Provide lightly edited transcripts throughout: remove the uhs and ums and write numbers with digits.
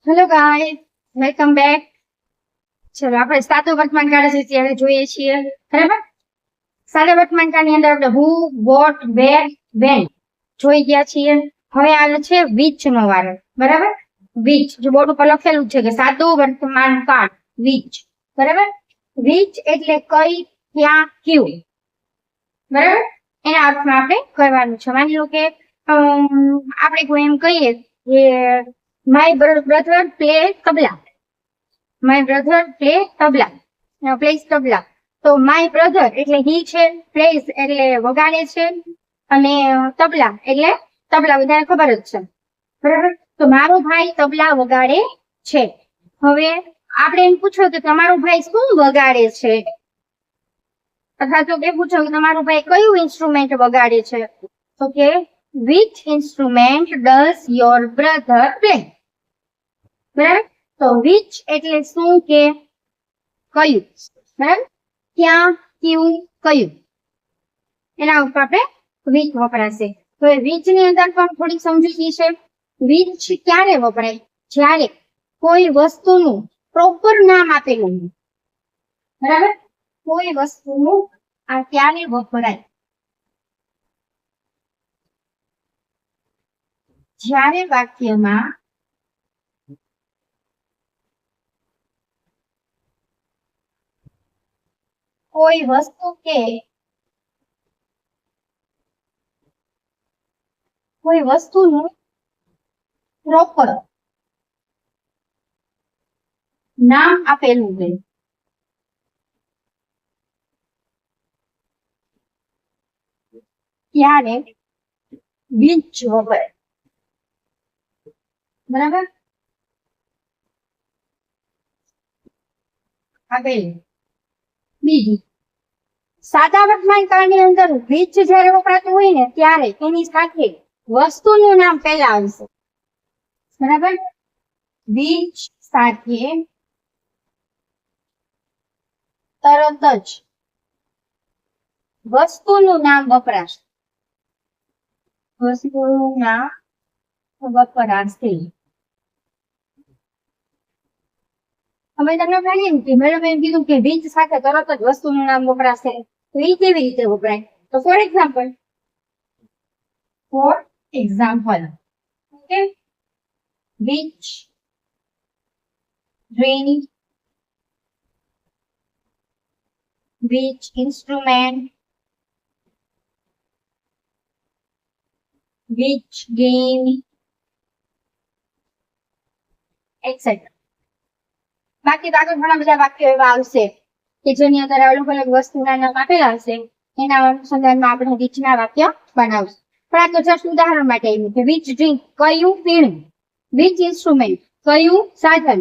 Hello guys, welcome back. ચલો આપણે સાદો વર્તમાન કાળ છે ત્યારે જોઈએ છીએ, બરાબર. સાદા વર્તમાન કાળની અંદર આપણે હુ, વોટ, વેર, વેન જોઈ ગયા છીએ. હવે આવે છે વિચ નો વારો, બરાબર. વિચ જો બોર્ડ ઉપર લખેલું છે કે સાદું વર્તમાન કાળ વિચ, બરાબર. વિચ એટલે કઈ, ક્યાં, ક્યું, બરાબર. એના અર્થમાં આપણે કહેવાનું છે. માની લો કે આપણે કોઈ એમ કહીએ કે my brother play tabla, my brother play tabla, plays tabla. તો માય બ્રધર એટલે હી છે, પ્લેસ એટલે વગાડે છે, અને તબલા એટલે તબલા બધાને ખબર જ છે, બરાબર. તો મારો ભાઈ તબલા વગાડે છે. હવે આપણે એમ પૂછો કે તમારો ભાઈ શું વગાડે છે, અથવા તો એ પૂછો કે તમારો ભાઈ કયું ઇન્સ્ટ્રુમેન્ટ વગાડે છે, તો કે which instrument does your brother play, બરાબર. તો which એટલે શું કે કયું, બરાબર. ક્યાં, ક્યું, કયું, એના ઉપર આપણે which વપરાશે. તો એ which ની અંદર પણ થોડીક સમજૂતી છે. which ક્યારે વપરાય? જ્યારે કોઈ વસ્તુનું પ્રોપર નામ આપેલું, બરાબર. કોઈ વસ્તુનું આ ક્યારે વપરાય? જ્યારે વાક્યમાં કોઈ વસ્તુ કે કોઈ વસ્તુનું પ્રોપર નામ આપેલું હોય ત્યારે which વપરાય, બરાબર. આપેલું. બીજું, સાદા વર્તમાન કાળની અંદર which જ્યારે વપરાતું હોય ને ત્યારે એની સાથે વસ્તુનું નામ પહેલા આવશે, બરાબર. which સાથે તરત જ વસ્તુનું નામ વપરાશે, વસ્તુનું નામ વપરાશે. હવે તમને લાગે કે મેડમ એમ કીધું કે which સાથે તરત જ વસ્તુનું નામ વપરાશે, તો એ કેવી રીતે વપરાય? તો for example, okay, which drink, which instrument, which game, etc. બાકી તો આગળ ઘણા બધા વાક્યો એવા આવશે કે જેની અંદર અલગ અલગ વસ્તુના નામ આપેલા હશે. એના અનુસંધાનમાં આપણે which ના વાક્ય બનાવશું. પણ આ તો જસ્ટ ઉદાહરણ માટે આવ્યું કે which drink કયું પીણું, which instrument કયું સાધન,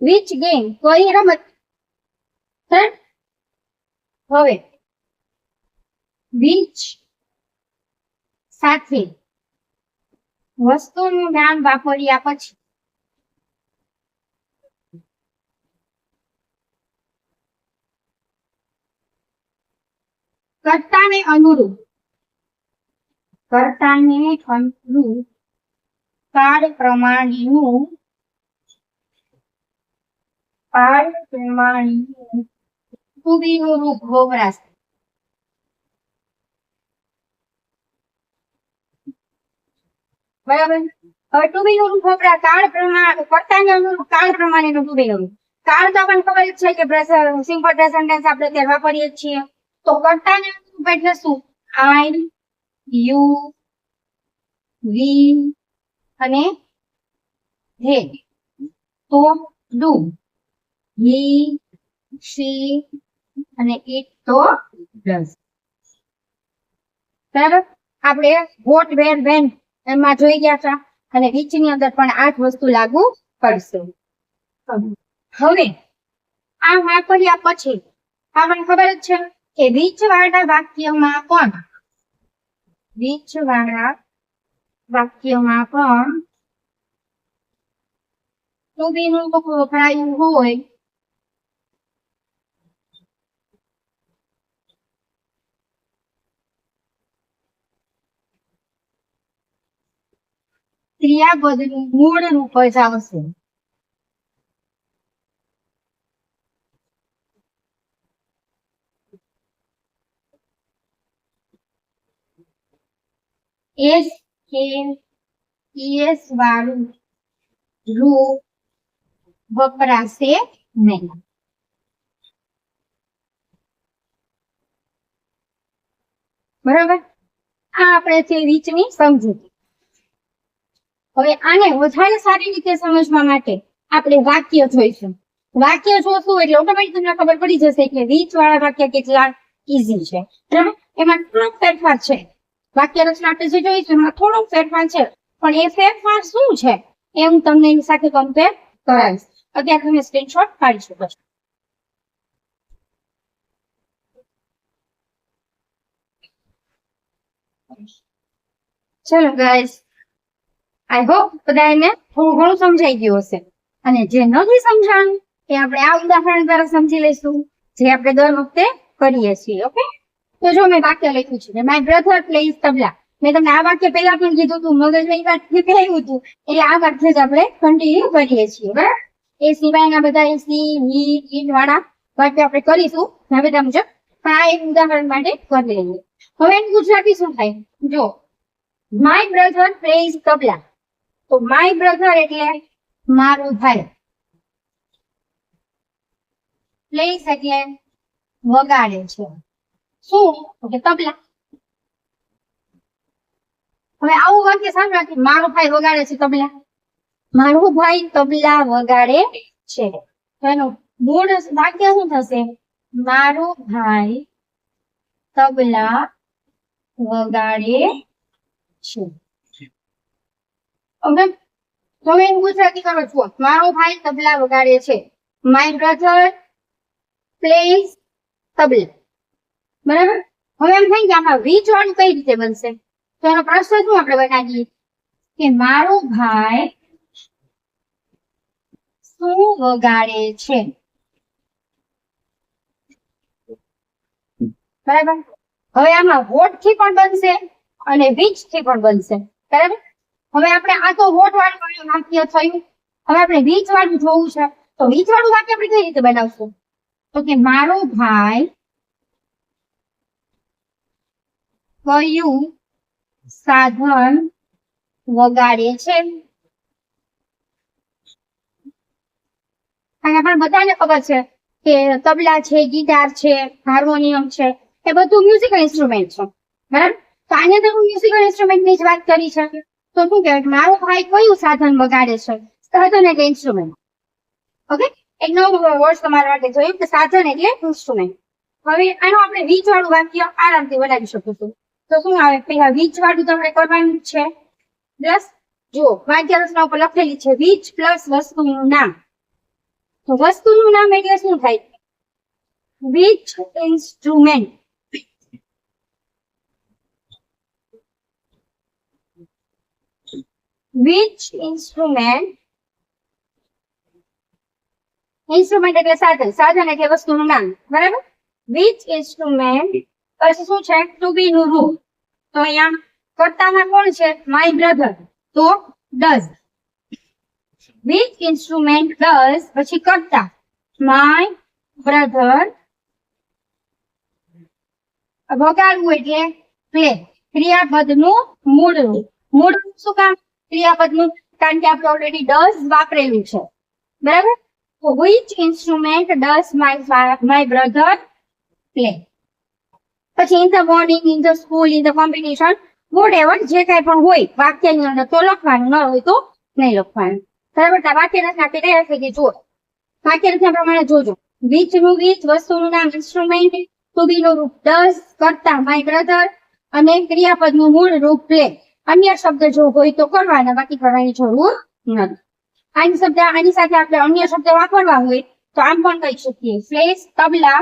which game કઈ રમત. હવે which સાથે વસ્તુનું નામ વાપર્યા પછી કર્તાને અનુરૂપ કાળ પ્રમાણેનું to be નું રૂપ વપરાશે, બરાબર. હવે to be નું રૂપ વપરાય કાળ પ્રમાણે, કર્તાને અનુરૂપ કાળ પ્રમાણેનું to be નું રૂપ. કાળ તો આપણને ખબર જ છે કે સિમ્પલ પ્રેઝન્ટ ટેન્સ આપણે અત્યારે વાપરીએ જ છીએ. તો કર્તાને અનુરૂપ એટલે શું? I, you, we અને they. તો do, he, she અને it તો does, બરાબર. આપણે what, where, when એમાં જોઈ ગયા હતા, અને which ની અંદર પણ આ જ વસ્તુ લાગુ પડશે. હવે આ વાપર્યા પછી આપણને ખબર જ છે કે which વાળા વાક્યમાં પણ to be નું રૂપ વપરાયું હોય ક્રિયાપદનું મૂળ રૂપ જ આવશે, એસ કે ઈએસ વાળું રૂપ વપરાશે નહીં. બરાબર, આ આપણે છે રીચની સમજૂતી. હવે આને વધારે સારી રીતે સમજવા માટે આપણે વાક્ય જોઈશું. વાક્ય જોશું એટલે ઓટોમેટિક તમને ખબર પડી જશે કે રીચ વાળા વાક્ય કેટલા ઈઝી છે. બરાબર, એમાં થોડોક ફેરફાર છે. વાક્ય રચના આપણે જે જોઈશું એમાં થોડોક ફેરફાર છે, પણ એ ફેરફાર શું છે એ હું તમને એની સાથે કમ્પેર કરાવીશ. અત્યારે તમે સ્ક્રીનશોટ પાડી શકો છો. ચલો ગાઈસ, આઈ હોપ બધાને થોડું ઘણું સમજાઈ ગયું હશે. અને જે નથી સમજાણું એ આપણે આ ઉદાહરણ દ્વારા સમજી લઈશું, જે આપણે દર વખતે કરીએ છીએ. ઓકે, તો જો મેં વાક્ય લખ્યું છે, માય બ્રધર પ્લેઝ તબલા. મેં તમને આ વાક્ય પહેલા પણ કીધું હતું, મગજમાં એ વાક્ય પહેર્યું હતું, એટલે આ વાક્ય જ આપણે કન્ટિન્યુ કરીએ છીએ. બરાબર, એ સિવાયના બધા સી વી ઈન વાળા વાક્ય આપણે કરીશું હવે બધા મુજબ, પણ આ એક ઉદાહરણ માટે કરી લઈએ. હવે એનું ગુજરાતી શું થાય? જો માય બ્રધર પ્લેઝ તબલા, તો માય બ્રધર એટલે મારો ભાઈ, પ્લેઝ એટલે વગાડે છે. શું? કે તબલા. હવે આવું વાક્ય સાંભળવાથી મારો ભાઈ વગાડે છે તબલા, મારો ભાઈ તબલા વગાડે છે, તો એનું મૂળ વાક્ય શું થશે? મારો ભાઈ તબલા વગાડે છે. ઓકે, તમે ગુજરાતી કરો છો, મારો ભાઈ તબલા વગાડે છે, માય બ્રધર પ્લેઝ તબલા. બરાબર, હવે એમ થાય કે આમાં વીચ વાળું કઈ રીતે બનશે? તો એનો પ્રશ્ન શું આપણે બનાવીએ કે મારો ભાઈ શું વગાડે છે. બરાબર, હવે આમાં વોટ થી પણ બનશે અને વીચ થી પણ બનશે. બરાબર, હવે આપણે આ તો વોટ વાળું વાક્ય થયું. હવે આપણે વીચ વાળું જોવું છે, તો વીચ વાળું વાક્ય આપણે કઈ રીતે બનાવશું? તો કે મારો ભાઈ કયું સાધન વગાડે છે. આપણે બધાને ખબર છે કે તબલા છે, ગિટાર છે, હાર્મોનિયમ છે, એ બધું મ્યુઝિકલ ઇન્સ્ટ્રુમેન્ટ છે. બરાબર, તો આની અંદર હું મ્યુઝિકલ ઇન્સ્ટ્રુમેન્ટ ની જ વાત કરી છે, તો શું કહેવાય? મારો ભાઈ કયું સાધન વગાડે છે? સાધન એટલે ઇન્સ્ટ્રુમેન્ટ. ઓકે, એક નવો વર્ડ તમારા માટે જોયું કે સાધન એટલે ઇન્સ્ટ્રુમેન્ટ. હવે આનો આપણે વીચ વાળું વાક્ય આરામથી બનાવી શકીશું. તો શું આવે? પેલા વીચ વાળું તો આપણે કરવાનું છે, પ્લસ જો વાક્ય રચના ઉપર લખેલી છે વીચ પ્લસ વસ્તુનું નામ. તો વસ્તુનું નામ એટલે શું થાય? Witch instrument. Witch instrument, instrument એટલે સાધન, સાધન એટલે વસ્તુનું નામ. બરાબર, વીચ ઇન્સ્ટ્રુમેન્ટ. પછી શું છે? ટુ બી નું રૂપ. તો અહીંયા કર્તામાં કોણ છે? માય બ્રધર, તો ડઝ. which instrument does, પછી કર્તા my brother, વગાડવું એટલે પ્લે. ક્રિયાપદનું મૂળ રૂપ. મૂળ રૂપ શું કામ ક્રિયાપદનું? કારણ કે આપણે ઓલરેડી ડઝ વાપરેલું છે. બરાબર, તો which instrument does my brother play. પછી in the morning, in the school, in the competition, whatever, જે કાંઈ પણ હોય વાક્યની અંદર તો લખવાનું, ન હોય તો નહીં લખવાનું. બરાબર, વાક્ય રચના તૈયાર થઈ ગઈ. જુઓ, વાક્ય રચના પ્રમાણે જોજો. વીચ નું વીચ, વસ્તુનું નામ ઇન્સ્ટ્રુમેન્ટ, ટુ બી નું રૂપ ડઝ, કર્તા માય બ્રધર, અને ક્રિયાપદનું મૂળ રૂપ પ્લે. અન્ય શબ્દ જો હોય તો કરવાના, બાકી કરવાની જરૂર નથી. આની સાથે આપણે અન્ય શબ્દ વાપરવા હોય તો આમ પણ કહી શકીએ, place tabla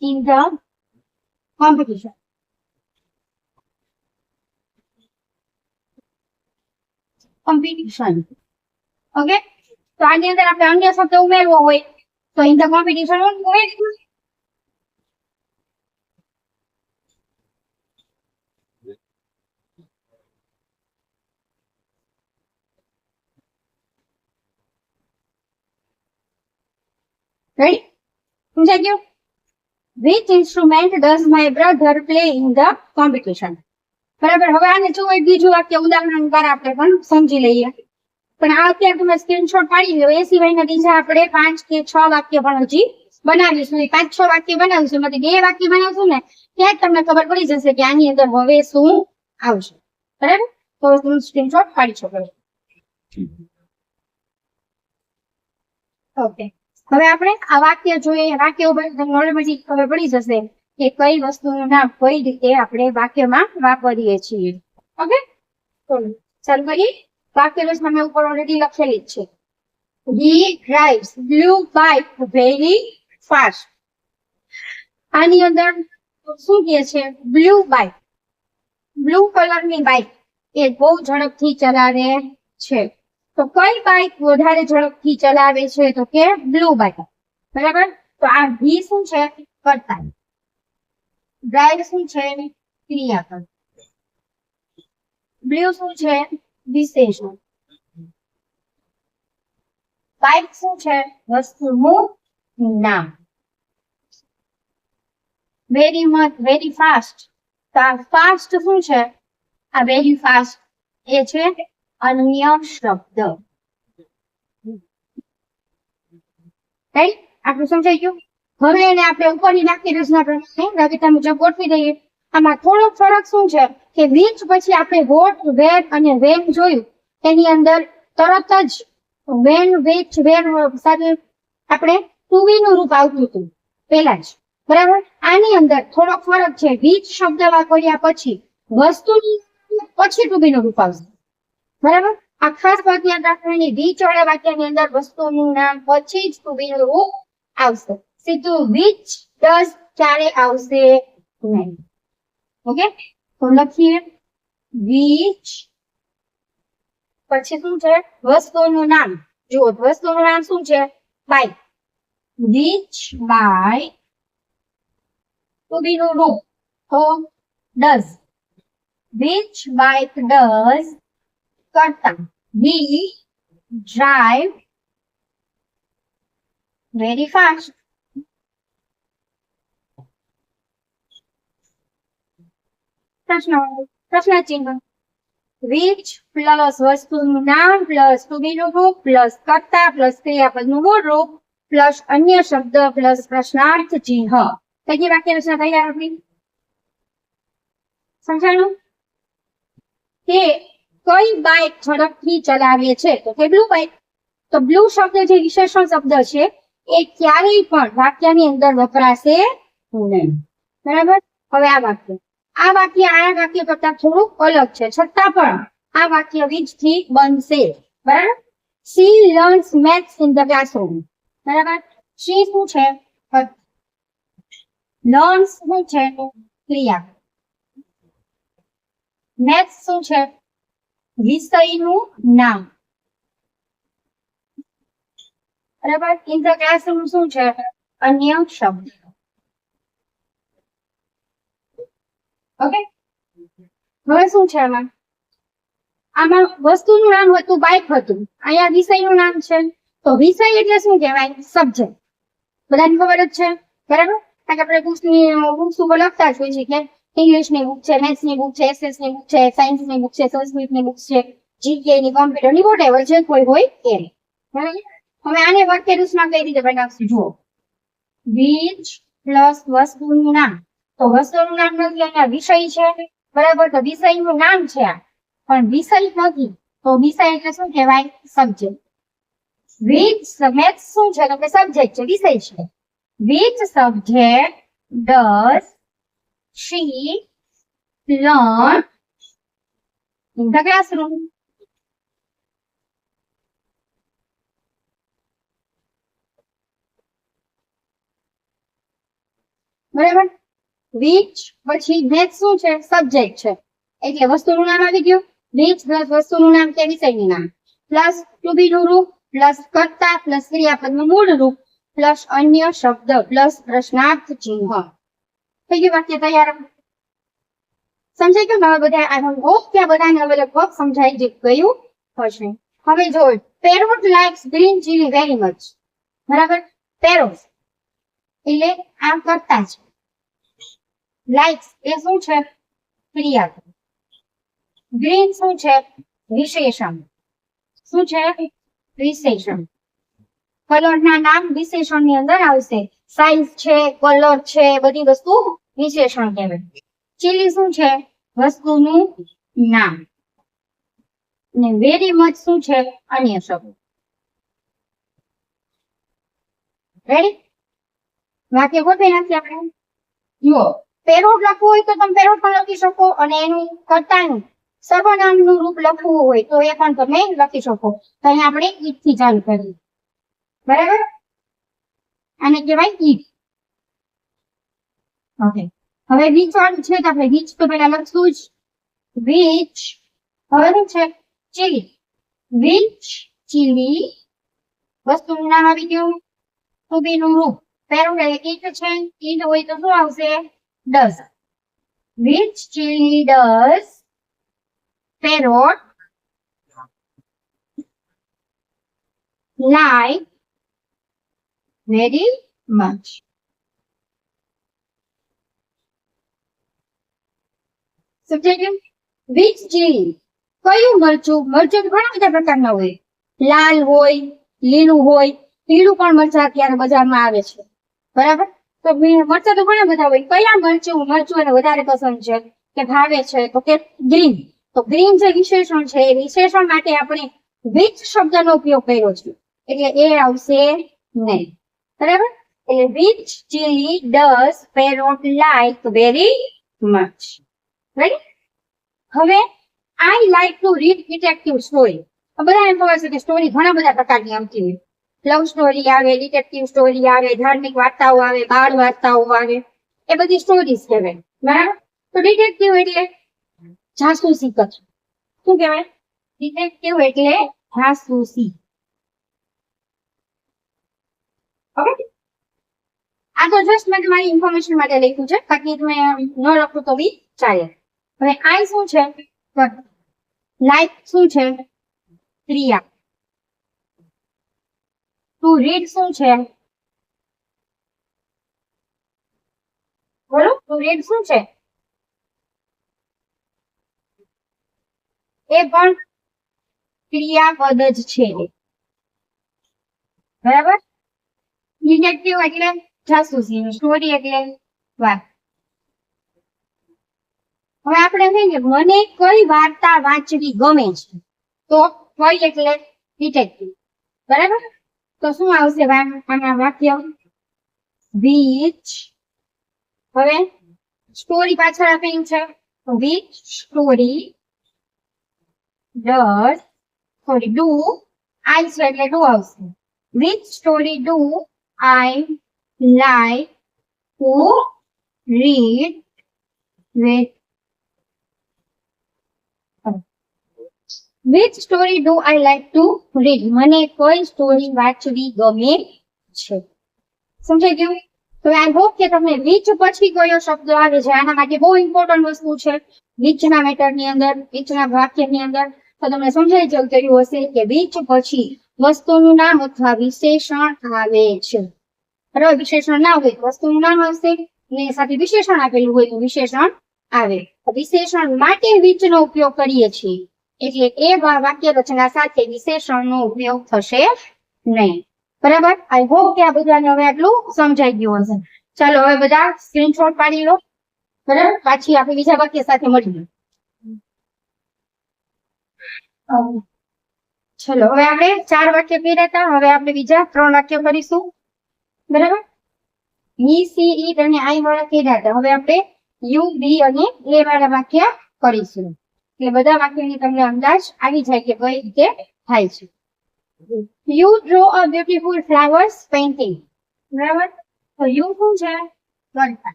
in the competition. Competition. Okay, તો આની અંદર આપણે અન્ય શબ્દ ઉમેરવો હોય તો ઇન ધ કોમ્પિટિશન ઉમેરીશું. Ready? સમજાઈ ગયું? Which instrument does my brother play in the competition? બરાબર. હવે આને જો એક બીજું વાક્ય ઉદાહરણ દ્વારા આપણે પણ સમજી લઈએ. પણ આ અત્યારે તમે સ્ક્રીનશોટ પાડી લો. એ સિવાયના બીજા આપણે 5 કે 6 વાક્ય પણ હજી બનાવીશું. 5-6 વાક્ય બનાવીશું, એમાંથી 2 વાક્ય બનાવશું ને ત્યાં તમને ખબર પડી જશે કે આની અંદર હવે શું આવશે. બરાબર. તો તમે સ્ક્રીનશોટ પાડી શકો. ઓકે, હવે આપણે આ વાક્ય જોઈએ. વાક્ય ઉપર ઓટોમેટિક ખબર પડી જશે કે કઈ વસ્તુનું નામ કઈ રીતે આપણે વાક્યમાં વાપરીએ છીએ. ઓકે, ચાલુ કરીએ. વાક્ય રચના મેં ઉપર ઓલરેડી લખેલી જ છે. He drives blue bike very fast. આની અંદર શું કહે છે? બ્લુ બાઇક, બ્લુ કલરની બાઇક એ બહુ ઝડપથી ચલાવે છે. તો કઈ બાઇક વધારે ઝડપથી ચલાવે છે? તો કે બ્લુ બાઇક. બરાબર. તો આ હી શું છે? કર્તા. ડ્રાઈવ શું છે? ક્રિયાપદ. બ્લુ શું છે? વિશેષણ. બાઇક શું છે? વસ્તુનું નામ. Very fast. તો આ ફાસ્ટ શું છે? આ વેરી ફાસ્ટ એ છે અન્ય શબ્દ. આપણું સમજાઈ ગયું. હવે એને આપણે ઉપરની વાક્ય રચના પ્રમાણે રાબેતા મુજબ ગોઠવી દઈએ. આમાં થોડો ફરક શું છે કે which પછી આપણે what, where અને when જોયું. એની અંદર તરત જ when, which, where સાથે આપણે to be નું રૂપ આવતું હતું પહેલા જ. બરાબર. આની અંદર થોડો ફરક છે. which શબ્દ વાપર્યા પછી વસ્તુની પછી to be નું રૂપ આવશે. બરાબર. આ ખાસ વાત યાદ રાખવાની. which વાળા વાક્યની અંદર વસ્તુનું નામ પછી જ to be નું રૂપ આવશે. સીધું which does ક્યારે આવશે નહીં. ઓકે, તો લખીએ which પછી શું છે? વસ્તુનું નામ. જુઓ, વસ્તુનું નામ શું છે? Bike. which bike to be નું રૂપ તો does. which bike does કરતા. he drive very fast. પ્રશ્ન ચિહ્ન. which પ્લસ વસ્તુનું નામ પ્લસ to be નું રૂપ પ્લસ કર્તા પ્લસ ક્રિયાપદનું મૂળ રૂપ પ્લસ અન્ય શબ્દ પ્લસ પ્રશ્નાર્થ ચિહ્ન. કઈ વાક્ય રચના તૈયાર આપણી? સમજાણું? કે કઈ બાઇક ઝડપથી ચલાવે છે? તો કે બ્લુ બાઇક. તો બ્લુ શબ્દ જે વિશેષણ શબ્દ છે એ ક્યારેય પણ વાક્યની અંદર વપરાશે નહીં. બરાબર. હવે આ વાક્ય આ વાક્ય કરતા થોડુંક અલગ છે, છતાં પણ આ વાક્ય which થી બનશે. બરાબર. she learns maths in the classroom. બરાબર. she શું છે? learns શું છે? ક્રિયા. maths શું છે? વિષયનું નામ. બરાબર. in the classroom શું છે? અન્ય શબ્દ. ઓકે, હવે શું છે આમાં વસ્તુનું નામ હતું, બાઇક હતું. અહીંયા વિષયનું નામ છે. તો વિષય એટલે શું કહેવાય? સબ્જેક્ટ. બધાને ખબર જ છે. બરાબર. કારણ કે આપણે બુક્સ ઉપર લખતા જ હોય છે કે ઇંગ્લિશની બુક છે, મેથ્સની બુક છે, એસએસ ની બુક છે, સાયન્સની બુક છે, સંસ્કૃતની બુક છે, જીકે ની, કોમ્પ્યુટરની, વોટેવર જે કોઈ હોય એ. બરાબર. હવે આને વાક્ય રચના કઈ રીતે બનાવશું? જુઓ, which પ્લસ વસ્તુનું નામ. તો વસ્તુનું નામ નથી, અહીંયા વિષય છે. બરાબર. તો વિષયનું નામ છે આ, પણ વિષય નથી. તો વિષય એટલે શું કહેવાય? સબ્જેક્ટ. which મેથ્સ શું છે? તો કે સબ્જેક્ટ છે, વિષય છે. which subject does she learn in the classroom? બરાબર. which પછી મેથ્સ શું છે? સબ્જેક્ટ છે, એટલે વસ્તુનું નામ આવી ગયું. which પ્લસ વસ્તુનું નામ કે વિષયનું નામ પ્લસ to be નું રૂપ પ્લસ કર્તા પ્લસ ક્રિયાપદનું મૂળ રૂપ પ્લસ અન્ય શબ્દ પ્લસ પ્રશ્નાર્થ ચિહ્ન. થઈ ગયું વાક્ય તૈયાર. સમજાઈ ગયું? હવે બધા આઈ હોપ કે બધાને હવે લગભગ સમજાઈ ગયું હશે. હવે જો parrot likes green chilli very much. બરાબર. પેરોટ એટલે આમ કરતા છે. લાઇક્સ એ શું છે? ક્રિયાપદ. ગ્રીન શું છે? વિશેષણ. શું છે? વિશેષણ. કલર ના નામ વિશેષણ ની અંદર આવશે. સાઇઝ છે, કલર છે, બધી વસ્તુ વિશેષણ કહેવાય. ચીલી શું છે? વસ્તુનું નામ. ને વેરી મચ શું છે? અન્ય શબ્દ. રેડી? વાક્ય ગોઠવી નાખીએ આપણે. જુઓ, પેરોડ લખવું હોય તો તમે પેરોડ પણ લખી શકો, અને એનું કર્તાનું સર્વનામનું રૂપ લખવું હોય તો એ પણ તમે લખી શકો. તો અહીંયા આપણે ઈટ થી ચાલુ કરીએ. બરાબર? આને કહેવાય ઈટ. ઓકે. હવે વીચ વાળું છે તો આપણે વીચ તો પેલા લખશું જ. વીચ. હવે શું છે? ચીલી. Witch chilli. વસ્તુનું નામ આવી ગયું. ટુ બી નું રૂપ. પેરોડ ઈટ છે. ઈટ હોય તો શું આવશે? Does. Which chili does parrot like very much? સમજાઈ ગયું? Which chili? કયું મરચું? મરચું ઘણા બધા પ્રકારના હોય. લાલ હોય, લીલું હોય, પીળું પણ મરચું અત્યારે બજારમાં આવે છે. બરાબર? તો મરચા તો ઘણા બધા હોય. કયા મરચું એને વધારે પસંદ છે કે ભાવે છે? તો કે ગ્રીન. તો ગ્રીન જે વિશેષણ છે એ વિશેષણ માટે આપણે વિચ શબ્દનો ઉપયોગ કર્યો છે, એટલે એ આવશે નહીં. બરાબર? એટલે which chilli does parrot like very much. Right? હવે I like to read detective story. બધા એમ ખબર છે કે સ્ટોરી ઘણા બધા પ્રકારની આવતી હોય. લવ સ્ટોરી આવે, ડિટેક્ટિવ સ્ટોરી આવે, ધાર્મિક વાર્તાઓ આવે, બાળ વાર્તાઓ આવે, એ બધી સ્ટોરીઝ કહેવાય. બરાબર? તો ડિટેક્ટિવ એટલે જાસૂસી કથા. શું કહેવાય? ડિટેક્ટિવ એટલે જાસૂસી. ઓકે? આ તો જસ્ટ મેં તમારી ઇન્ફોર્મેશન માટે લખ્યું છે, બાકી તમે ન લખો તો બી ચાલે. હવે આઈ શું છે? લાઈક શું છે? ક્રિયા. ટુ રીડ શું છે? બોલો, ટુ રીડ શું છે? એ પણ ક્રિયાપદ જ છે. બરાબર? ડિટેક્ટિવ એટલે જાસૂસી, સ્ટોરી એટલે વાત. હવે આપણે કહીએ મને કઈ વાર્તા વાંચવી ગમે છે, તો કઈ એટલે ડિટેક્ટિવ. બરાબર? તો શું આવશે આના વાક્ય? વિચ. હવે સ્ટોરી પાછળ આપેલું છે, તો વિચ સ્ટોરી ડઝ ડુ આઈ છે એટલે ડુ આવશે. Which story do I like to read with. Which story do I like to read? મને કઈ સ્ટોરી વાંચવી ગમે છે. સમજાઈ ગયું? તો આઈ હોપ કે તમને વિચ પછી કયો શબ્દ આવે છે, આના માટે બહુ ઇમ્પોર્ટન્ટ વસ્તુ છે વિચના મેટરની અંદર, વિચના વાક્યની અંદર. તો તમને સમજાઈ ગયું હશે કે વિચ પછી વસ્તુનું નામ અથવા વિશેષણ આવે છે. બરાબર? વિશેષણ ના હોય વસ્તુનું નામ આવશે, ને સાથે વિશેષણ આપેલું હોય તો વિશેષણ આવે. વિશેષણ માટે વિચનો ઉપયોગ કરીએ છીએ, એટલે એ વાક્ય રચના સાથે વિશેષણનો ઉપયોગ થશે નહીં. બરાબર? આઈ હોપ કે આ બધાને હવે આટલું સમજાઈ ગયું હશે. ચાલો હવે બધા સ્ક્રીનશોટ પાડી લો. બરાબર? પાછી આપણે બીજા વાક્ય સાથે મળીએ. ચલો હવે આપણે 4 વાક્ય કર્યા હતા, હવે આપણે બીજા 3 વાક્ય કરીશું. બરાબર? હી, સી, ઈટ અને આઈ વાળા કર્યા હતા. હવે આપણે યુ, બી અને એ વાળા વાક્ય કરીશું. એટલે બધા વાક્યની તમને અંદાજ આવી જાય કે કઈ રીતે થાય છે. You draw a beautiful flowers painting. બરાબર? તો you શું છે? કર્તા.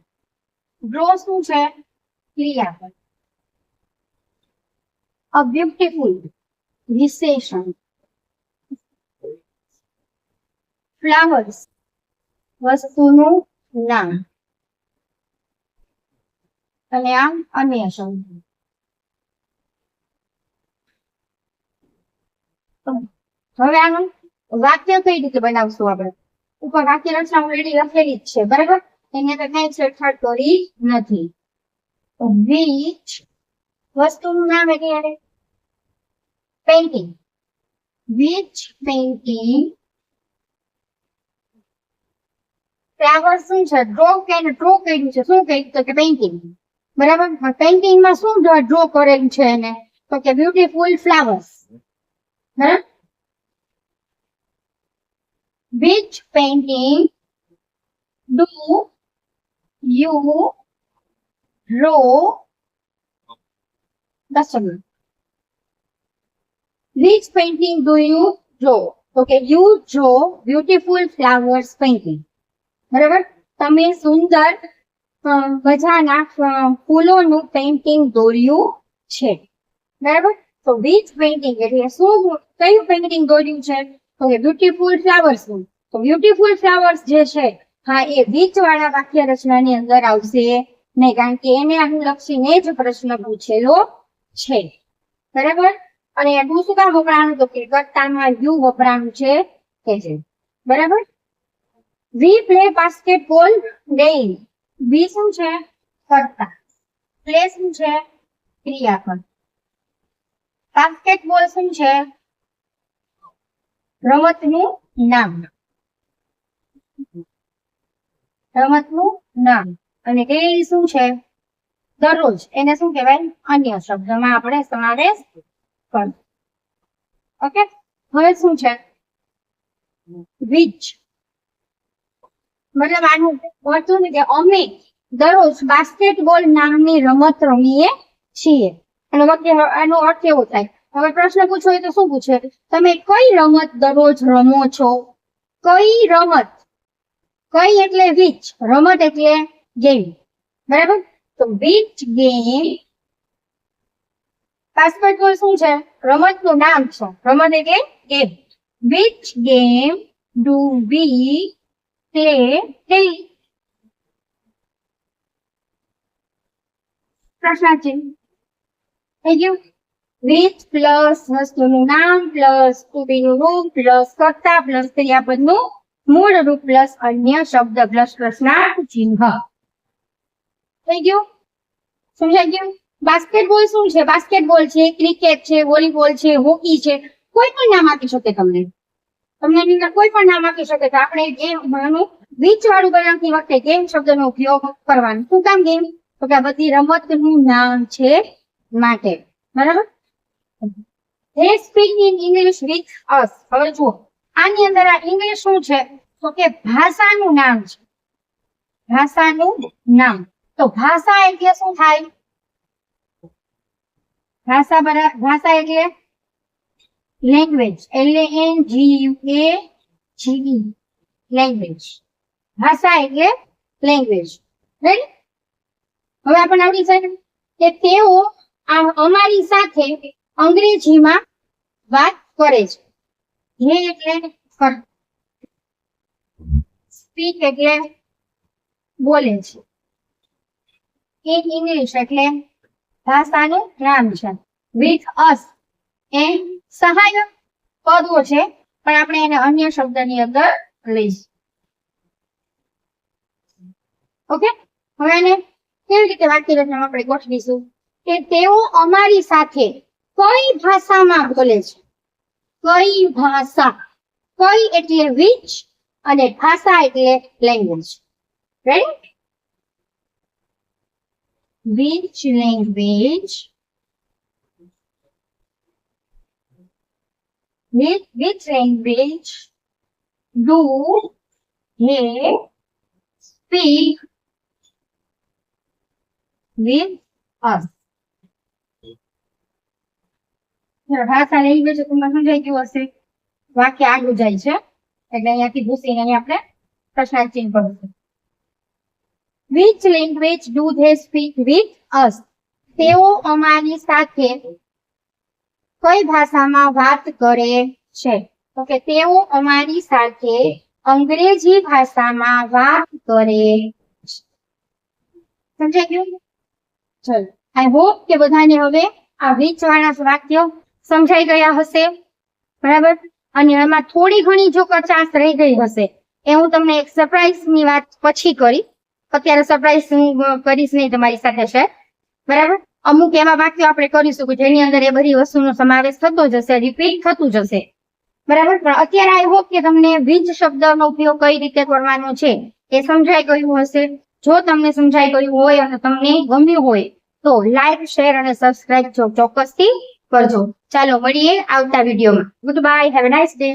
Draw શું છે? ક્રિયાપદ. A beautiful વિશેષણ. Flowers વસ્તુનું નામ. અને આમ અન્ય શબ્દ. હવે આનું વાક્ય કઈ રીતે બનાવશું આપણે? ઉપર વાક્ય રચના ઓલરેડી લખેલી જ છે. બરાબર? એને તો કઈ છેડછાડ કરી નથી. Which વસ્તુનું નામ એટલે પેઇન્ટિંગ. વિચ પેઇન્ટિંગ ફ્લાવર શું છે? ડ્રો કે ડ્રો કર્યું છે. શું કર્યું? તો કે પેઇન્ટિંગ. બરાબર. પેઇન્ટિંગમાં શું ડ્રો કરેલું છે એને? તો કે બ્યુટીફુલ ફ્લાવર્સ. બરાબર. Which painting do you draw? That's all. Which painting do you draw? Okay, you draw beautiful flowers painting. બરાબર. તમે સુંદર મજાના ફૂલોનું પેઇન્ટિંગ દોર્યું છે. બરાબર. તો which painting એટલે શું, કયું પેઇન્ટિંગ દોર્યું છે? તો બ્યુટીફુલ ફ્લાવર્સ નું. તો બ્યુટીફુલ ફ્લાવર્સ જે છે, હા, એ વીચ વાળા વાક્ય રચનાની અંદર આવશે નહીં, કારણ કે એને અનુલક્ષીને જ પ્રશ્ન પૂછેલો છે. બરાબર. અને એનું શું કામ વપરાણું? તો કે કર્તામાં યુ વપરાણું છે કે છે. બરાબર. We play basketball daily. We શું છે? કર્તા. પ્લે શું છે? ક્રિયાપદ. બાસ્કેટબોલ શું છે? રમતનું નામ. રમતનું નામ. અને ડેઇલી શું છે? દરરોજ. એને શું કહેવાય? અન્ય શબ્દમાં આપણે સમાવેશ કરશું. ઓકે. હવે શું છે? વિચ. મતલબ આનું હતું ને કે અમે દરરોજ બાસ્કેટબોલ નામની રમત રમીએ છીએ. આનો અર્થ એવો થાય. હવે પ્રશ્ન પૂછો તો શું પૂછે? તમે કઈ રમત દરરોજ રમો છો? કઈ રમત? કઈ એટલે વિચ, રમત એટલે ગેમ. બરાબર. તો વિચ ગેમ. બાસ્કેટબોલ શું છે? રમતનું નામ છે. રમત એટલે game. Which game do we play daily? પ્રશ્નાર્થ થઈ ગયું. વિચ પ્લસ વસ્તુનું નામ પ્લસ ટુબીનું રૂપ પ્લસ કર્તા પ્લસ ક્રિયાપદનું મૂળ રૂપ પ્લસ અન્ય શબ્દ પ્લસ પ્રશ્નાર્થ ચિહ્ન. થઈ ગયું? સમજાઈ ગયું? બાસ્કેટબોલ શું છે? બાસ્કેટબોલ છે, ક્રિકેટ છે, વોલીબોલ છે, હોકી છે, કોઈ પણ નામ આપી શકે. તમને કોઈ પણ નામ આપી શકે. તો આપણે ગેમ વિચ વાળું બનાવતી વખતે ગેમ શબ્દનો ઉપયોગ કરવાનો. શું કામ ગેમ? તો કે આ બધી રમતનું નામ છે માટે. બરાબર. They speak in English with us. હવે જુઓ, આની અંદર આ ઇંગ્લિશ શું છે? તો કે ભાષાનું નામ છે. ભાષાનું નામ. તો ભાષા એટલે શું થાય? ભાષા એટલે લેંગ્વેજ. LANGUAGE. લેંગ્વેજ. ભાષા એટલે લેંગ્વેજ. રાઈટ? હવે આપણને આવડી જાય કે તેઓ અમારી સાથે અંગ્રેજીમાં વાત કરે છે. જે એટલે સ્પીક એટલે બોલે છે. ઇન ઇંગ્લિશ એટલે ભાષાનું નામ છે. વિથ અસ એ સહાયક પદો છે, પણ આપણે એને અન્ય શબ્દની અંદર લઈશું. ઓકે. હવે એને કેવી રીતે વાક્ય રચનામાં આપણે ગોઠવીશું કે તેઓ અમારી સાથે કઈ ભાષામાં બોલે છે? કઈ ભાષા? કઈ એટલે વિચ અને ભાષા એટલે language. Right? Which language which language do they speak with us? ભાષા લેંગ્વેજ તમને સમજાઈ ગયું હશે. વાક્ય આગળ જાય છે એટલે અહીંયાથી ભૂસીને અહીંયા આપણે પ્રશ્નાર્થ ચિહ્ન કરીશું. Which language do they speak with us? તેઓ અમારી સાથે કઈ ભાષામાં વાત કરે છે? તો કે તેઓ અમારી સાથે અંગ્રેજી ભાષામાં વાત કરે છે. સમજાઈ ગયું? ચલો, આઈ હોપ કે બધાને હવે આ વિચ વાળા વાક્યો સમજાઈ ગયા હશે. બરાબર. અને એમાં થોડી ઘણી જો કચાશ રહી ગઈ હશે એ હું તમને એક સરપ્રાઈઝ ની વાત પછી કરી. અત્યારે સરપ્રાઈઝ હું કરીશ નહીં તમારી સાથે શેર. બરાબર. અમુક એવા વાક્યો આપણે કરીશું કે જેની અંદર એ બધી વસ્તુનો સમાવેશ થતો જશે, રિપીટ થતું જશે. બરાબર. પણ અત્યારે આઈ હોપ કે તમને વીજ શબ્દનો ઉપયોગ કઈ રીતે કરવાનો છે એ સમજાઈ ગયું હશે. જો તમને સમજાઈ ગયું હોય અને તમને ગમ્યું હોય તો લાઈક, શેર અને સબસ્ક્રાઇબ ચોક્કસથી કરજો. ચાલો મળીએ આવતા વિડીયોમાં. Good bye, have a nice day.